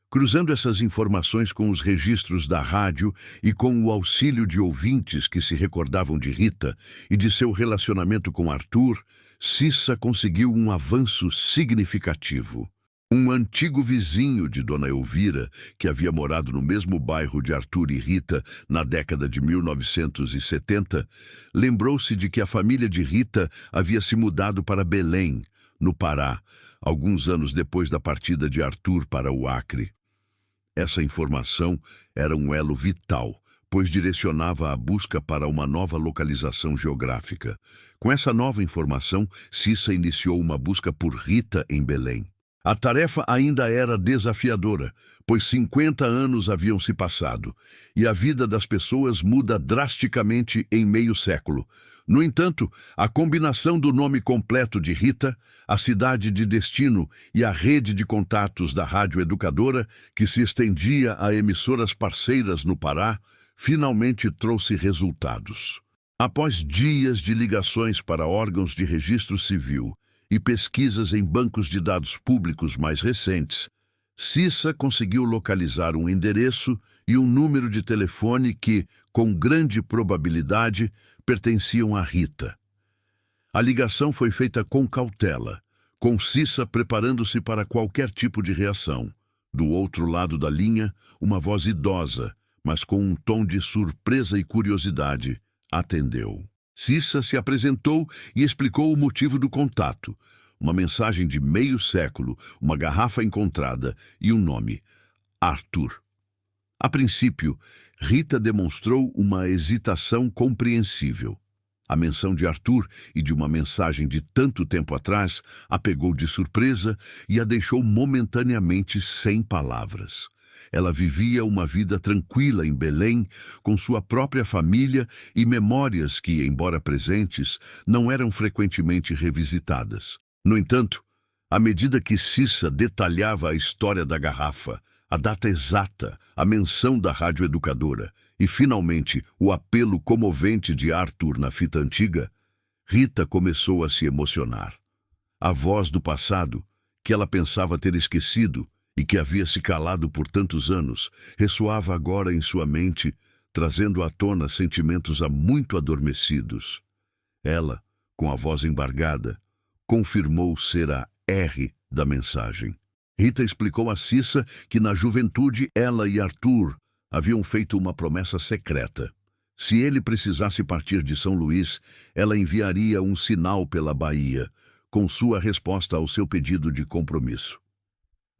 Cruzando essas informações com os registros da rádio e com o auxílio de ouvintes que se recordavam de Rita e de seu relacionamento com Arthur, Cissa conseguiu um avanço significativo. Um antigo vizinho de Dona Elvira, que havia morado no mesmo bairro de Arthur e Rita na década de 1970, lembrou-se de que a família de Rita havia se mudado para Belém, no Pará, alguns anos depois da partida de Arthur para o Acre. Essa informação era um elo vital, pois direcionava a busca para uma nova localização geográfica. Com essa nova informação, Cissa iniciou uma busca por Rita em Belém. A tarefa ainda era desafiadora, pois 50 anos haviam se passado, e a vida das pessoas muda drasticamente em meio século. No entanto, a combinação do nome completo de Rita, a cidade de destino e a rede de contatos da Rádio Educadora, que se estendia a emissoras parceiras no Pará, finalmente trouxe resultados. Após dias de ligações para órgãos de registro civil e pesquisas em bancos de dados públicos mais recentes, Cissa conseguiu localizar um endereço e um número de telefone que, com grande probabilidade, pertenciam a Rita. A ligação foi feita com cautela, com Cissa preparando-se para qualquer tipo de reação. Do outro lado da linha, uma voz idosa, mas com um tom de surpresa e curiosidade, atendeu. Cissa se apresentou e explicou o motivo do contato. Uma mensagem de meio século, uma garrafa encontrada e um nome: Arthur. A princípio, Rita demonstrou uma hesitação compreensível. A menção de Arthur e de uma mensagem de tanto tempo atrás a pegou de surpresa e a deixou momentaneamente sem palavras. Ela vivia uma vida tranquila em Belém, com sua própria família e memórias que, embora presentes, não eram frequentemente revisitadas. No entanto, à medida que Cissa detalhava a história da garrafa, a data exata, a menção da Rádio Educadora e, finalmente, o apelo comovente de Arthur na fita antiga, Rita começou a se emocionar. A voz do passado, que ela pensava ter esquecido e que havia se calado por tantos anos, ressoava agora em sua mente, trazendo à tona sentimentos há muito adormecidos. Ela, com a voz embargada, confirmou ser a R da mensagem. Rita explicou a Cissa que na juventude ela e Arthur haviam feito uma promessa secreta. Se ele precisasse partir de São Luís, ela enviaria um sinal pela Bahia, com sua resposta ao seu pedido de compromisso.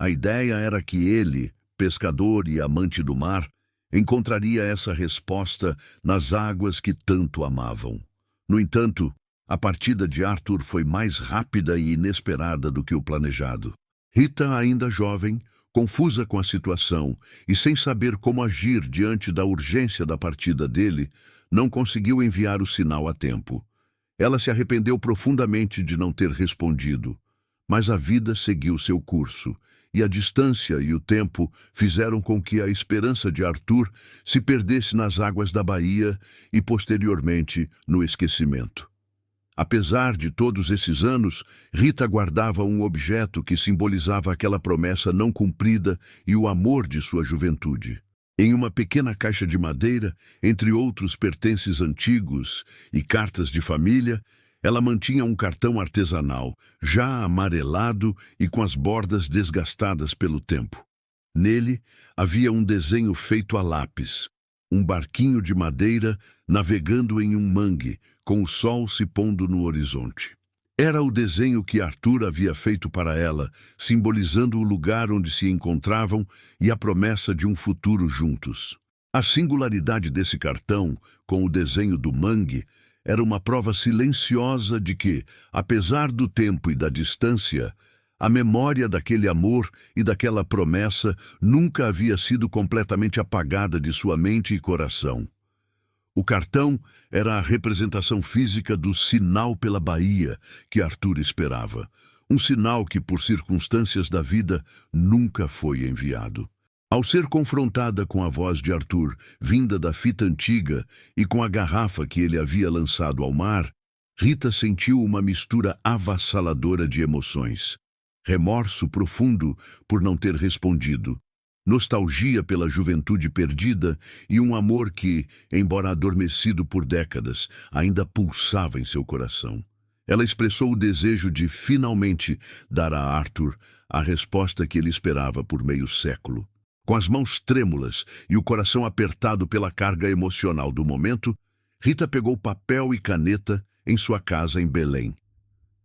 A ideia era que ele, pescador e amante do mar, encontraria essa resposta nas águas que tanto amavam. No entanto, a partida de Arthur foi mais rápida e inesperada do que o planejado. Rita, ainda jovem, confusa com a situação e sem saber como agir diante da urgência da partida dele, não conseguiu enviar o sinal a tempo. Ela se arrependeu profundamente de não ter respondido, mas a vida seguiu seu curso, e a distância e o tempo fizeram com que a esperança de Arthur se perdesse nas águas da Bahia e, posteriormente, no esquecimento. Apesar de todos esses anos, Rita guardava um objeto que simbolizava aquela promessa não cumprida e o amor de sua juventude. Em uma pequena caixa de madeira, entre outros pertences antigos e cartas de família, ela mantinha um cartão artesanal, já amarelado e com as bordas desgastadas pelo tempo. Nele havia um desenho feito a lápis, um barquinho de madeira navegando em um mangue, com o sol se pondo no horizonte. Era o desenho que Arthur havia feito para ela, simbolizando o lugar onde se encontravam e a promessa de um futuro juntos. A singularidade desse cartão, com o desenho do mangue, era uma prova silenciosa de que, apesar do tempo e da distância, a memória daquele amor e daquela promessa nunca havia sido completamente apagada de sua mente e coração. O cartão era a representação física do sinal pela Bahia que Arthur esperava. Um sinal que, por circunstâncias da vida, nunca foi enviado. Ao ser confrontada com a voz de Arthur, vinda da fita antiga, e com a garrafa que ele havia lançado ao mar, Rita sentiu uma mistura avassaladora de emoções. Remorso profundo por não ter respondido, nostalgia pela juventude perdida e um amor que, embora adormecido por décadas, ainda pulsava em seu coração. Ela expressou o desejo de, finalmente, dar a Arthur a resposta que ele esperava por meio século. Com as mãos trêmulas e o coração apertado pela carga emocional do momento, Rita pegou papel e caneta em sua casa em Belém.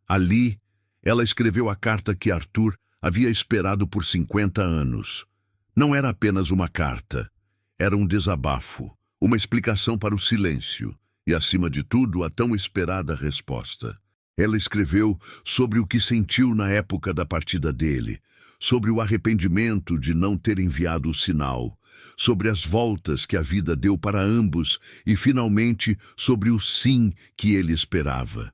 Ali, ela escreveu a carta que Arthur havia esperado por 50 anos. Não era apenas uma carta, era um desabafo, uma explicação para o silêncio e, acima de tudo, a tão esperada resposta. Ela escreveu sobre o que sentiu na época da partida dele, sobre o arrependimento de não ter enviado o sinal, sobre as voltas que a vida deu para ambos e, finalmente, sobre o sim que ele esperava.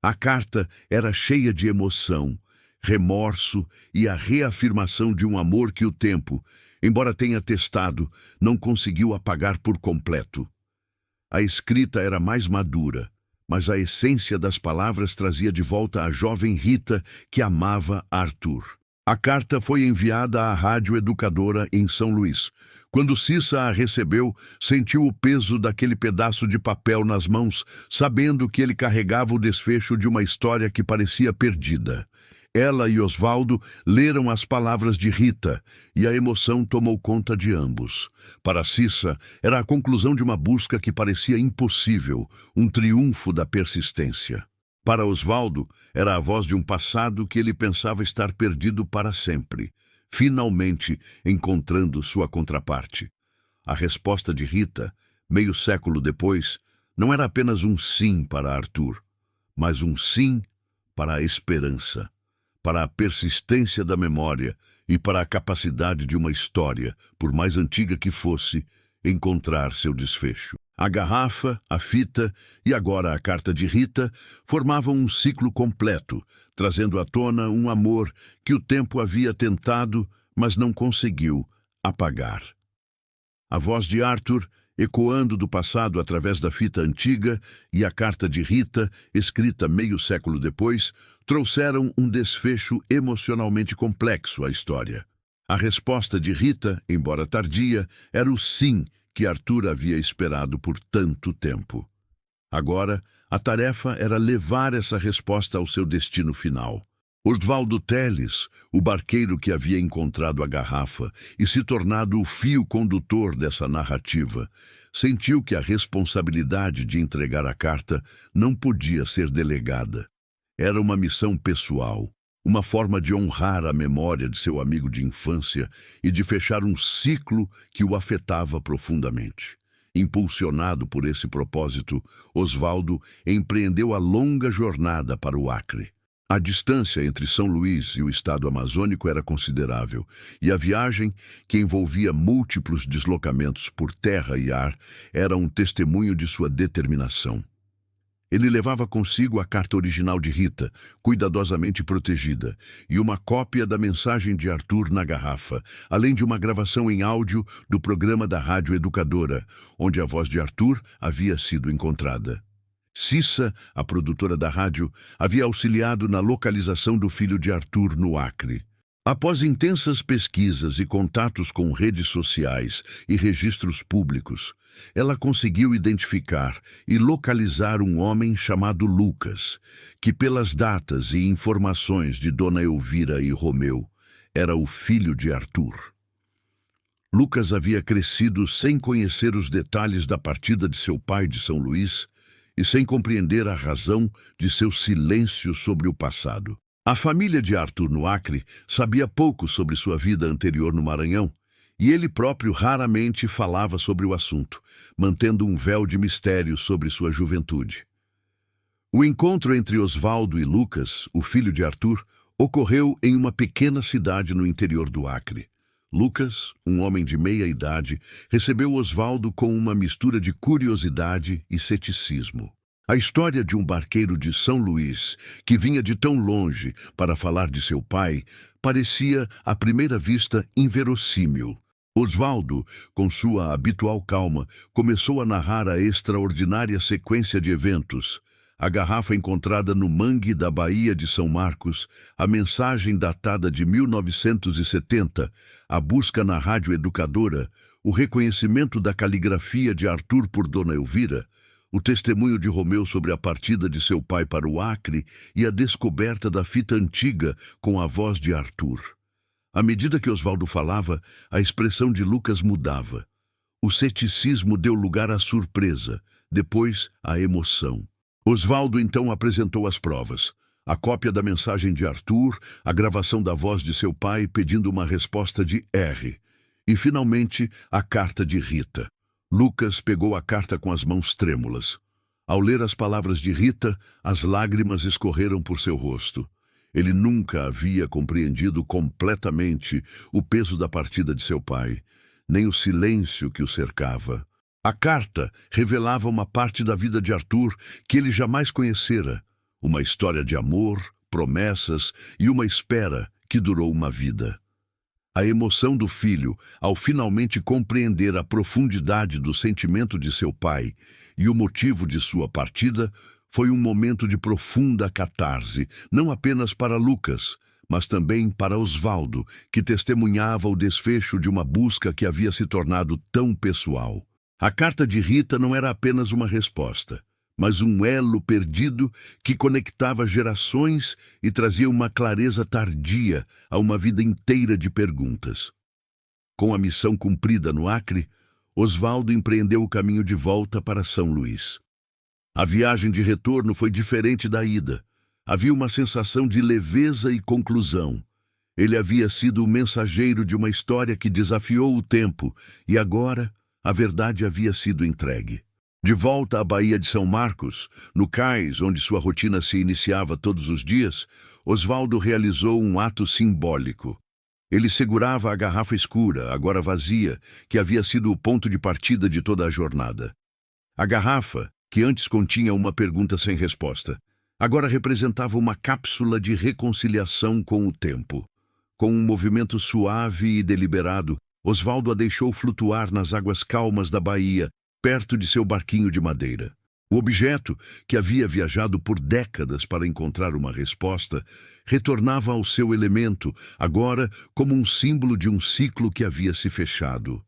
A carta era cheia de emoção, remorso e a reafirmação de um amor que o tempo, embora tenha testado, não conseguiu apagar por completo. A escrita era mais madura, mas a essência das palavras trazia de volta a jovem Rita que amava Arthur. A carta foi enviada à Rádio Educadora em São Luís. Quando Cissa a recebeu, sentiu o peso daquele pedaço de papel nas mãos, sabendo que ele carregava o desfecho de uma história que parecia perdida. Ela e Osvaldo leram as palavras de Rita, e a emoção tomou conta de ambos. Para Cissa, era a conclusão de uma busca que parecia impossível, um triunfo da persistência. Para Osvaldo, era a voz de um passado que ele pensava estar perdido para sempre, finalmente encontrando sua contraparte. A resposta de Rita, meio século depois, não era apenas um sim para Arthur, mas um sim para a esperança, para a persistência da memória e para a capacidade de uma história, por mais antiga que fosse, encontrar seu desfecho. A garrafa, a fita e agora a carta de Rita formavam um ciclo completo, trazendo à tona um amor que o tempo havia tentado, mas não conseguiu apagar. A voz de Arthur, ecoando do passado através da fita antiga, e a carta de Rita, escrita meio século depois, trouxeram um desfecho emocionalmente complexo à história. A resposta de Rita, embora tardia, era o sim que Arthur havia esperado por tanto tempo. Agora, a tarefa era levar essa resposta ao seu destino final. Osvaldo Teles, o barqueiro que havia encontrado a garrafa e se tornado o fio condutor dessa narrativa, sentiu que a responsabilidade de entregar a carta não podia ser delegada. Era uma missão pessoal, uma forma de honrar a memória de seu amigo de infância e de fechar um ciclo que o afetava profundamente. Impulsionado por esse propósito, Osvaldo empreendeu a longa jornada para o Acre. A distância entre São Luís e o estado amazônico era considerável, e a viagem, que envolvia múltiplos deslocamentos por terra e ar, era um testemunho de sua determinação. Ele levava consigo a carta original de Rita, cuidadosamente protegida, e uma cópia da mensagem de Arthur na garrafa, além de uma gravação em áudio do programa da Rádio Educadora, onde a voz de Arthur havia sido encontrada. Cissa, a produtora da rádio, havia auxiliado na localização do filho de Arthur no Acre. Após intensas pesquisas e contatos com redes sociais e registros públicos, ela conseguiu identificar e localizar um homem chamado Lucas, que pelas datas e informações de Dona Elvira e Romeu, era o filho de Arthur. Lucas havia crescido sem conhecer os detalhes da partida de seu pai de São Luís e sem compreender a razão de seu silêncio sobre o passado. A família de Arthur no Acre sabia pouco sobre sua vida anterior no Maranhão, e ele próprio raramente falava sobre o assunto, mantendo um véu de mistério sobre sua juventude. O encontro entre Osvaldo e Lucas, o filho de Arthur, ocorreu em uma pequena cidade no interior do Acre. Lucas, um homem de meia idade, recebeu Osvaldo com uma mistura de curiosidade e ceticismo. A história de um barqueiro de São Luís, que vinha de tão longe para falar de seu pai, parecia, à primeira vista, inverossímil. Osvaldo, com sua habitual calma, começou a narrar a extraordinária sequência de eventos: a garrafa encontrada no mangue da Baía de São Marcos, a mensagem datada de 1970, a busca na rádio educadora, o reconhecimento da caligrafia de Arthur por Dona Elvira, o testemunho de Romeu sobre a partida de seu pai para o Acre e a descoberta da fita antiga com a voz de Arthur. À medida que Osvaldo falava, a expressão de Lucas mudava. O ceticismo deu lugar à surpresa, depois à emoção. Osvaldo então apresentou as provas: a cópia da mensagem de Arthur, a gravação da voz de seu pai pedindo uma resposta de R, e finalmente a carta de Rita. Lucas pegou a carta com as mãos trêmulas. Ao ler as palavras de Rita, as lágrimas escorreram por seu rosto. Ele nunca havia compreendido completamente o peso da partida de seu pai, nem o silêncio que o cercava. A carta revelava uma parte da vida de Arthur que ele jamais conhecera, uma história de amor, promessas e uma espera que durou uma vida. A emoção do filho, ao finalmente compreender a profundidade do sentimento de seu pai e o motivo de sua partida, foi um momento de profunda catarse, não apenas para Lucas, mas também para Osvaldo, que testemunhava o desfecho de uma busca que havia se tornado tão pessoal. A carta de Rita não era apenas uma resposta, mas um elo perdido que conectava gerações e trazia uma clareza tardia a uma vida inteira de perguntas. Com a missão cumprida no Acre, Osvaldo empreendeu o caminho de volta para São Luís. A viagem de retorno foi diferente da ida. Havia uma sensação de leveza e conclusão. Ele havia sido o mensageiro de uma história que desafiou o tempo, e agora a verdade havia sido entregue. De volta à Baía de São Marcos, no cais onde sua rotina se iniciava todos os dias, Osvaldo realizou um ato simbólico. Ele segurava a garrafa escura, agora vazia, que havia sido o ponto de partida de toda a jornada. A garrafa, que antes continha uma pergunta sem resposta, agora representava uma cápsula de reconciliação com o tempo. Com um movimento suave e deliberado, Osvaldo a deixou flutuar nas águas calmas da baía, perto de seu barquinho de madeira. O objeto, que havia viajado por décadas para encontrar uma resposta, retornava ao seu elemento, agora como um símbolo de um ciclo que havia se fechado.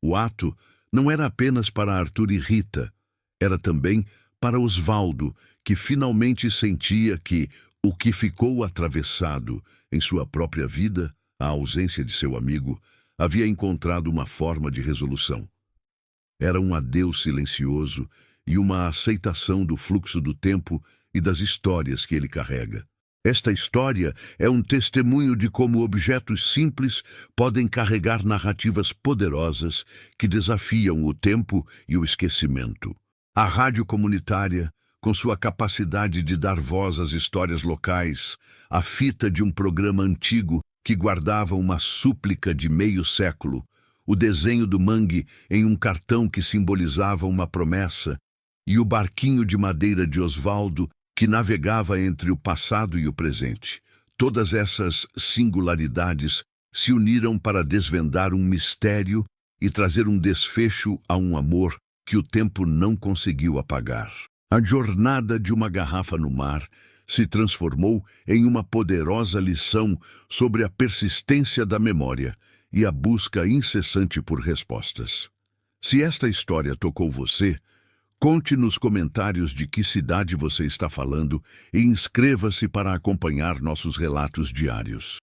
O ato não era apenas para Arthur e Rita, era também para Osvaldo, que finalmente sentia que o que ficou atravessado em sua própria vida, a ausência de seu amigo, havia encontrado uma forma de resolução. Era um adeus silencioso e uma aceitação do fluxo do tempo e das histórias que ele carrega. Esta história é um testemunho de como objetos simples podem carregar narrativas poderosas que desafiam o tempo e o esquecimento. A rádio comunitária, com sua capacidade de dar voz às histórias locais, a fita de um programa antigo que guardava uma súplica de meio século, o desenho do mangue em um cartão que simbolizava uma promessa, e o barquinho de madeira de Osvaldo que navegava entre o passado e o presente. Todas essas singularidades se uniram para desvendar um mistério e trazer um desfecho a um amor que o tempo não conseguiu apagar. A jornada de uma garrafa no mar se transformou em uma poderosa lição sobre a persistência da memória e a busca incessante por respostas. Se esta história tocou você, conte nos comentários de que cidade você está falando e inscreva-se para acompanhar nossos relatos diários.